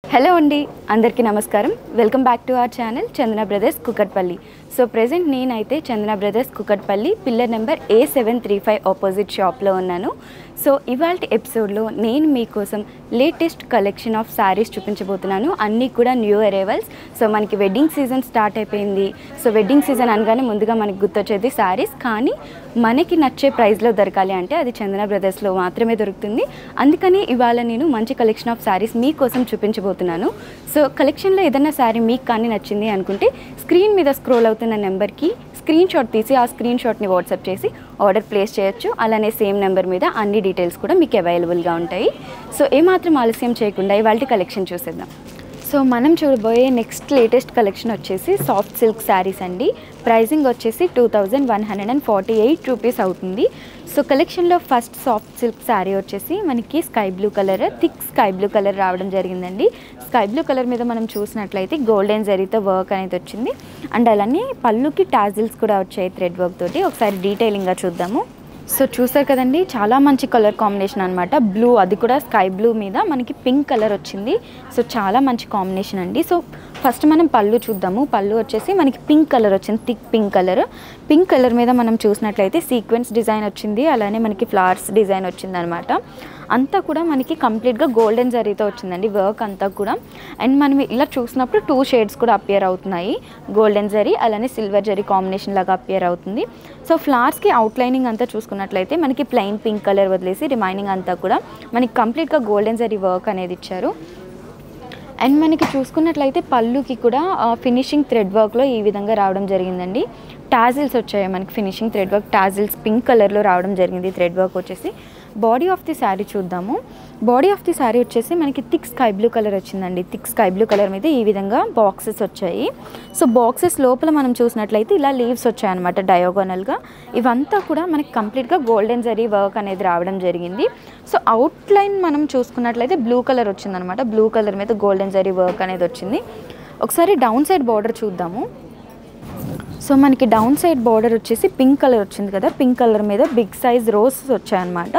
Hello అండి, అందరికీ నమస్కారం. Welcome back to our channel Chandana Brothers Kukatpally. So present నేనైతే Chandana Brothers Kukatpally pillar number A735 opposite షాప్లో ఉన్నాను. సో ఇవాల్టి ఎపిసోడ్లో నేను మీకోసం లేటెస్ట్ కలెక్షన్ ఆఫ్ శారీస్ చూపించబోతున్నాను. అన్నీ కూడా న్యూ అరైవల్స్. సో మనకి వెడ్డింగ్ సీజన్ స్టార్ట్ అయిపోయింది. సో వెడ్డింగ్ సీజన్ అనగానే ముందుగా మనకి గుర్తొచ్చేది శారీస్. కానీ మనకి నచ్చే ప్రైస్లో దొరకాలి అంటే అది చందన బ్రదర్స్లో మాత్రమే దొరుకుతుంది. అందుకని ఇవాళ నేను మంచి కలెక్షన్ ఆఫ్ శారీస్ మీకోసం చూపించబోతున్నాను. సో కలెక్షన్లో ఏదైనా శారీ మీకు కానీ నచ్చింది అనుకుంటే స్క్రీన్ మీద స్క్రోల్ అవుతున్న నెంబర్కి స్క్రీన్ షాట్ తీసి ఆ స్క్రీన్ షాట్ని వాట్సాప్ చేసి ఆర్డర్ ప్లేస్ చేయొచ్చు. అలానే సేమ్ నెంబర్ మీద అన్ని డీటెయిల్స్ కూడా మీకు అవైలబుల్గా ఉంటాయి. సో ఏమాత్రం ఆలస్యం చేయకుండా ఇవాళ కలెక్షన్ చూసేద్దాం. సో మనం చూడబోయే నెక్స్ట్ లేటెస్ట్ కలెక్షన్ వచ్చేసి సాఫ్ట్ సిల్క్ శారీస్ అండి. ప్రైజింగ్ వచ్చేసి 2148 రూపీస్ అవుతుంది. సో కలెక్షన్లో ఫస్ట్ సాఫ్ట్ సిల్క్ శారీ వచ్చేసి మనకి sky blue colour, thick sky blue colour రావడం జరిగిందండి. స్కై బ్లూ కలర్ మీద మనం చూసినట్లయితే గోల్డెన్ జరీతో వర్క్ అనేది వచ్చింది. అండ్ అలానే పళ్ళుకి టాజిల్స్ కూడా వచ్చాయి థ్రెడ్ వర్క్ తోటి. ఒకసారి డీటెయిలింగ్గా చూద్దాము. సో చూసారు కదండి, చాలా మంచి కలర్ కాంబినేషన్ అనమాట. బ్లూ, అది కూడా స్కై బ్లూ మీద మనకి పింక్ కలర్ వచ్చింది. సో చాలా మంచి కాంబినేషన్ అండి. సో ఫస్ట్ మనం పళ్ళు చూద్దాము. పళ్ళు వచ్చేసి మనకి పింక్ కలర్ వచ్చింది, thick pink colour. Pink colour మీద మనం చూసినట్లయితే సీక్వెన్స్ డిజైన్ వచ్చింది, అలానే మనకి ఫ్లవర్స్ డిజైన్ వచ్చింది అనమాట. అంతా కూడా మనకి కంప్లీట్గా గోల్డెన్ జరీతో వచ్చిందండి వర్క్ అంతా కూడా. అండ్ మనం ఇలా చూసినప్పుడు 2 షేడ్స్ కూడా అపియర్ అవుతున్నాయి. గోల్డెన్ జరీ అలానే సిల్వర్ జరీ కాంబినేషన్ లాగా అపియర్ అవుతుంది. సో ఫ్లవర్స్కి అవుట్లైనింగ్ అంతా చూసుకున్నట్లయితే మనకి ప్లెయిన్ పింక్ కలర్ వదిలేసి రిమైనింగ్ అంతా కూడా మనకి కంప్లీట్గా గోల్డెన్ జరీ వర్క్ అనేది ఇచ్చారు. అండ్ మనకి చూసుకున్నట్లయితే పళ్ళుకి కూడా ఫినిషింగ్ థ్రెడ్ వర్క్లో ఈ విధంగా రావడం జరిగిందండి. టాజిల్స్ వచ్చాయి మనకి, finishing thread work tassels pink కలర్లో రావడం జరిగింది థ్రెడ్ వర్క్ వచ్చేసి. బాడీ ఆఫ్ ది శారీ చూద్దాము. బాడీ ఆఫ్ ది శారీ వచ్చేసి మనకి థిక్ స్కై బ్లూ కలర్ వచ్చిందండి. థిక్ స్కై బ్లూ కలర్ మీద ఈ విధంగా బాక్సెస్ వచ్చాయి. సో బాక్సెస్ లోపల మనం చూసినట్లయితే ఇలా లీవ్స్ వచ్చాయన్నమాట డయాగోనల్గా. ఇవంతా కూడా మనకి కంప్లీట్గా గోల్డెన్ జరీ వర్క్ అనేది రావడం జరిగింది. సో అవుట్లైన్ మనం చూసుకున్నట్లయితే బ్లూ కలర్ వచ్చిందనమాట. బ్లూ కలర్ మీద గోల్డెన్ జరీ వర్క్ అనేది వచ్చింది. ఒకసారి డౌన్ సైడ్ బార్డర్ చూద్దాము. సో మనకి డౌన్ సైడ్ బార్డర్ వచ్చేసి పింక్ కలర్ వచ్చింది కదా, పింక్ కలర్ మీద బిగ్ సైజ్ రోజ్ వచ్చాయన్నమాట.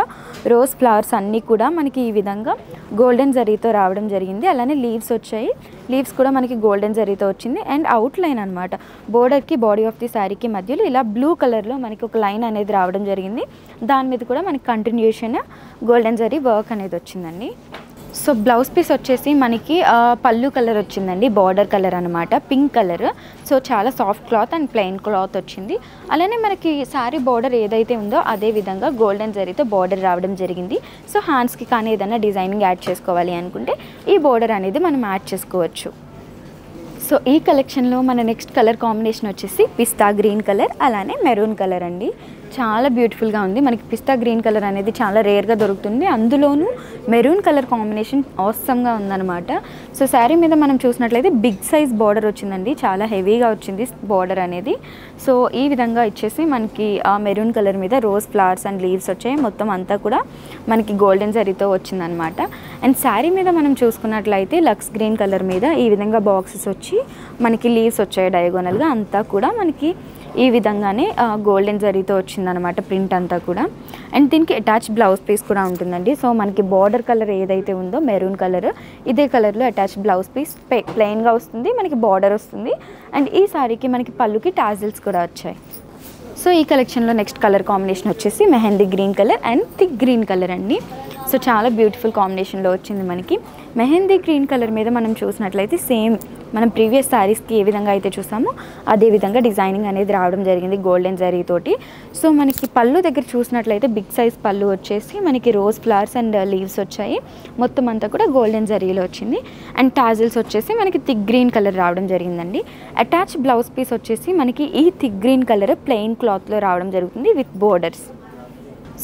రోజ్ ఫ్లవర్స్ అన్నీ కూడా మనకి ఈ విధంగా గోల్డెన్ జరీతో రావడం జరిగింది. అలానే లీవ్స్ వచ్చాయి, లీవ్స్ కూడా మనకి గోల్డెన్ జరీతో వచ్చింది. అండ్ అవుట్ లైన్ అనమాట, బోర్డర్కి బాడీ ఆఫ్ ది శారీకి మధ్యలో ఇలా బ్లూ కలర్లో మనకి ఒక లైన్ అనేది రావడం జరిగింది. దాని మీద కూడా మనకి కంటిన్యూషన్ గోల్డెన్ జరీ వర్క్ అనేది వచ్చిందండి. సో బ్లౌజ్ పీస్ వచ్చేసి మనకి పళ్ళు కలర్ వచ్చిందండి, బార్డర్ కలర్ అనమాట, పింక్ కలర్. సో చాలా soft cloth and plain cloth వచ్చింది. అలానే మనకి శారీ బార్డర్ ఏదైతే ఉందో అదే విధంగా గోల్డెన్ జరీతో బార్డర్ రావడం జరిగింది. సో హ్యాండ్స్కి కానీ ఏదైనా డిజైనింగ్ యాడ్ చేసుకోవాలి అనుకుంటే ఈ బార్డర్ అనేది మనం యాడ్ చేసుకోవచ్చు. సో ఈ కలెక్షన్లో మన నెక్స్ట్ కలర్ కాంబినేషన్ వచ్చేసి పిస్తా గ్రీన్ కలర్ అలానే మెరూన్ కలర్ అండి. చాలా బ్యూటిఫుల్గా ఉంది. మనకి పిస్తా గ్రీన్ కలర్ అనేది చాలా రేర్గా దొరుకుతుంది, అందులోనూ మెరూన్ కలర్ కాంబినేషన్ ఆసమ్గా ఉందన్నమాట. సో శారీ మీద మనం చూసినట్లయితే బిగ్ సైజ్ బార్డర్ వచ్చిందండి, చాలా హెవీగా వచ్చింది బార్డర్ అనేది. సో ఈ విధంగా ఇచ్చేసి మనకి ఆ మెరూన్ కలర్ మీద రోజ్ ఫ్లవర్స్ అండ్ లీవ్స్ వచ్చాయి. మొత్తం అంతా కూడా మనకి గోల్డెన్ జరీతో వచ్చిందనమాట. అండ్ శారీ మీద మనం చూసుకున్నట్లయితే లక్స్ గ్రీన్ కలర్ మీద ఈ విధంగా బాక్సెస్ వచ్చి మనకి లీవ్స్ వచ్చాయి డయాగోనల్గా. అంతా కూడా మనకి ఈ విధంగానే గోల్డెన్ జరీతో వచ్చిందనమాట ప్రింట్ అంతా కూడా. అండ్ దీనికి అటాచ్ బ్లౌజ్ పీస్ కూడా ఉంటుందండి. సో మనకి బార్డర్ కలర్ ఏదైతే ఉందో మెరూన్ కలర్, ఇదే కలర్లో అటాచ్ బ్లౌజ్ పీస్ ప్లెయిన్గా వస్తుంది, మనకి బార్డర్ వస్తుంది. అండ్ ఈ సారీకి మనకి పళ్ళుకి టాజిల్స్ కూడా వచ్చాయి. సో ఈ కలెక్షన్లో నెక్స్ట్ కలర్ కాంబినేషన్ వచ్చేసి mehndi green colour and thick green colour అండి. సో చాలా బ్యూటిఫుల్ కాంబినేషన్లో వచ్చింది మనకి. మెహందీ గ్రీన్ కలర్ మీద మనం చూసినట్లయితే సేమ్ మనం ప్రీవియస్ శారీస్కి ఏ విధంగా అయితే చూసామో అదే విధంగా డిజైనింగ్ అనేది రావడం జరిగింది గోల్డెన్ జరీతోటి. సో మనకి పళ్ళు దగ్గర చూసినట్లయితే బిగ్ సైజ్ పళ్ళు వచ్చేసి మనకి రోజ్ ఫ్లవర్స్ అండ్ లీవ్స్ వచ్చాయి. మొత్తం అంతా కూడా గోల్డెన్ జరీలో వచ్చింది. అండ్ టాజిల్స్ వచ్చేసి మనకి థిక్ గ్రీన్ కలర్ రావడం జరిగిందండి. అటాచ్ బ్లౌజ్ పీస్ వచ్చేసి మనకి ఈ థిక్ గ్రీన్ కలర్ ప్లెయిన్ క్లాత్లో రావడం జరుగుతుంది with borders.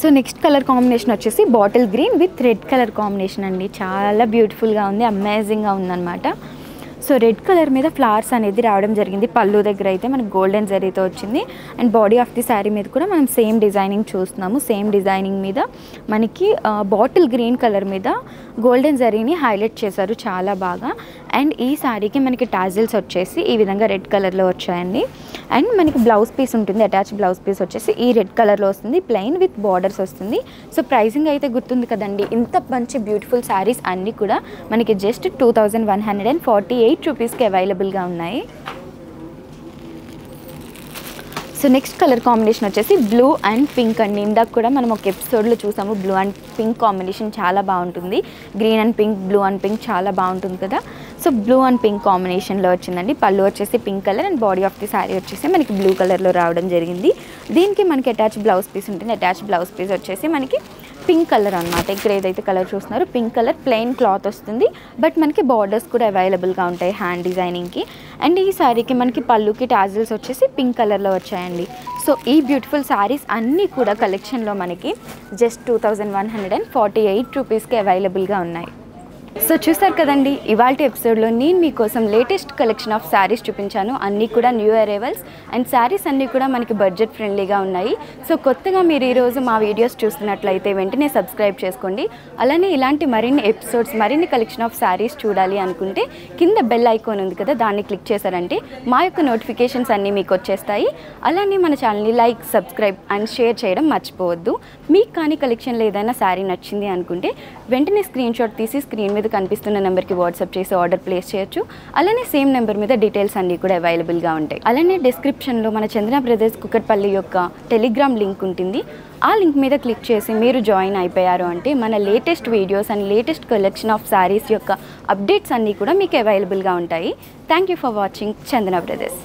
So next colour combination వచ్చేసి bottle green with red colour combination అండి. చాలా బ్యూటిఫుల్గా ఉంది, అమేజింగ్గా ఉందన్నమాట. సో రెడ్ కలర్ మీద ఫ్లవర్స్ అనేది రావడం జరిగింది. పళ్ళు దగ్గర అయితే మనకి గోల్డెన్ జరీతో వచ్చింది. And body of the sari మీద కూడా మనం సేమ్ డిజైనింగ్ చూస్తున్నాము. సేమ్ డిజైనింగ్ మీద మనకి బాటిల్ గ్రీన్ కలర్ మీద గోల్డెన్ జరీని హైలైట్ చేశారు చాలా బాగా. అండ్ ఈ శారీకి మనకి టాజిల్స్ వచ్చేసి ఈ విధంగా రెడ్ కలర్లో వచ్చాయండి. అండ్ మనకి బ్లౌజ్ పీస్ ఉంటుంది, అటాచ్ బ్లౌజ్ పీస్ వచ్చేసి ఈ రెడ్ కలర్లో వస్తుంది, ప్లెయిన్ విత్ బార్డర్స్ వస్తుంది. సో ప్రైసింగ్ అయితే గుర్తుంది కదండి. ఇంత మంచి బ్యూటిఫుల్ శారీస్ అన్నీ కూడా మనకి జస్ట్ 2148 రూపీస్కి అవైలబుల్గా ఉన్నాయి. సో నెక్స్ట్ కలర్ కాంబినేషన్ వచ్చేసి బ్లూ అండ్ పింక్ అండి. ఇందాక కూడా మనం ఒక ఎపిసోడ్లో చూసాము, బ్లూ అండ్ పింక్ కాంబినేషన్ చాలా బాగుంటుంది. Green and pink, blue and pink చాలా బాగుంటుంది కదా. సో బ్లూ అండ్ పింక్ కాంబినేషన్లో వచ్చిందండి. పళ్ళు వచ్చేసి pink colour and body of the sari వచ్చేసి మనకి బ్లూ కలర్లో రావడం జరిగింది. దీనికి మనకి అటాచ్ బ్లౌజ్ పీస్ ఉంటుంది. అటాచ్ బ్లౌజ్ పీస్ వచ్చేసి మనకి పింక్ కలర్ అనమాట. ఇక్కడ ఏదైతే కలర్ చూస్తున్నారో పింక్ కలర్ ప్లెయిన్ క్లాత్ వస్తుంది, బట్ మనకి బార్డర్స్ కూడా అవైలబుల్గా ఉంటాయి హ్యాండ్ డిజైనింగ్కి. అండ్ ఈ శారీకి మనకి పళ్ళుకి టాజిల్స్ వచ్చేసి పింక్ కలర్లో వచ్చాయండి. సో ఈ బ్యూటిఫుల్ శారీస్ అన్నీ కూడా కలెక్షన్లో మనకి జస్ట్ 2148 రూపీస్కి అవైలబుల్గా ఉన్నాయి. సో చూసారు కదండి, ఇవాల్టి ఎపిసోడ్లో నేను మీకోసం లేటెస్ట్ కలెక్షన్ ఆఫ్ శారీస్ చూపించాను. అన్నీ కూడా న్యూ అరైవల్స్ అండ్ శారీస్ అన్నీ కూడా మనకి బడ్జెట్ ఫ్రెండ్లీగా ఉన్నాయి. సో కొత్తగా మీరు ఈరోజు మా వీడియోస్ చూస్తున్నట్లయితే వెంటనే సబ్స్క్రైబ్ చేసుకోండి. అలానే ఇలాంటి మరిన్ని ఎపిసోడ్స్, మరిన్ని కలెక్షన్ ఆఫ్ శారీస్ చూడాలి అనుకుంటే కింద బెల్ ఐకాన్ ఉంది కదా, దాన్ని క్లిక్ చేశారంటే మా యొక్క నోటిఫికేషన్స్ అన్నీ మీకు వచ్చేస్తాయి. అలానే మన ఛానల్ని లైక్, సబ్స్క్రైబ్ అండ్ షేర్ చేయడం మర్చిపోవద్దు. మీకు కానీ కలెక్షన్లో ఏదైనా శారీ నచ్చింది అనుకుంటే వెంటనే స్క్రీన్ షాట్ తీసి స్క్రీన్ మీద కనిపిస్తున్న నెంబర్కి వాట్సాప్ చేసి ఆర్డర్ ప్లేస్ చేయొచ్చు. అలానే సేమ్ నెంబర్ మీద డీటెయిల్స్ అన్నీ కూడా అవైలబుల్గా ఉంటాయి. అలానే డిస్క్రిప్షన్లో మన చందన బ్రదర్స్ కుకట్పల్లి యొక్క టెలిగ్రామ్ లింక్ ఉంటుంది. ఆ లింక్ మీద క్లిక్ చేసి మీరు జాయిన్ అయిపోయారు అంటే మన latest videos and latest collection of saris యొక్క అప్డేట్స్ అన్నీ కూడా మీకు అవైలబుల్గా ఉంటాయి. Thank you for watching Chandana brothers.